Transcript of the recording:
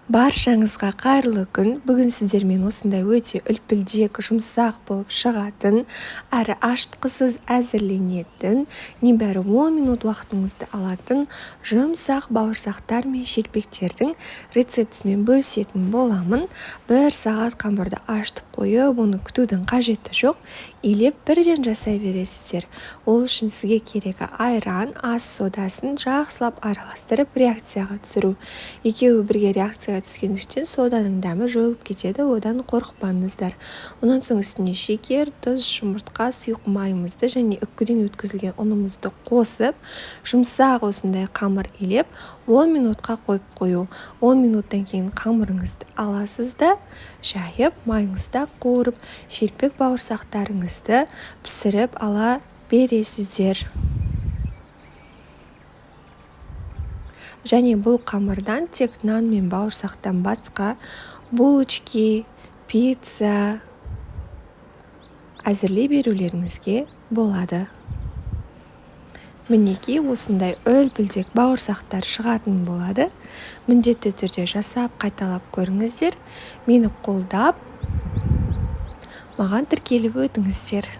Баршаңызға қайырлы күн. Бүгін сіздермен осындай өте үлпілдек, жұмсақ болып шығатын, әрі ашытқысыз әзірленетін, небәрі 10 минут уақытыңызды алатын жұмсақ бауырсақтар мен шелпектердің рецептісімен бөлісетін боламын. 1 сағат қамырды ашытып қойып, оны күтудің қажеті жоқ. Илеп бірден жасай бересіздер. Ол үшін сізге керегі айран, ас содасын жақсылап араластырып реакцияға түсіру. Екеуі бірге реакцияға түскендіктен соданың дәмі жойылып кетеді, одан қорықпаңыздар. Онан соң үстіне шекер, тұз, жұмыртқа, сұйық майымызды және үккіден өткізілген ұнымызды қосып, жұмсақ осындай қамыр илеп 10 минутқа қойып қою. 10 минуттан кейін қамырыңызды аласыз да, жайып, майыңызды қуырып, шелпек бауырсақтарыңызды пісіріп ала бересіздер. Және бұл қамырдан тек нан мен бауырсақтан басқа булочки, пицца әзірлей берулеріңізге болады. Мінекей осындай үлпілдек бауырсақтар шығатын болады. Міндетті түрде жасап, қайталап көріңіздер. Мені қолдап, маған тіркеліп өтіңіздер.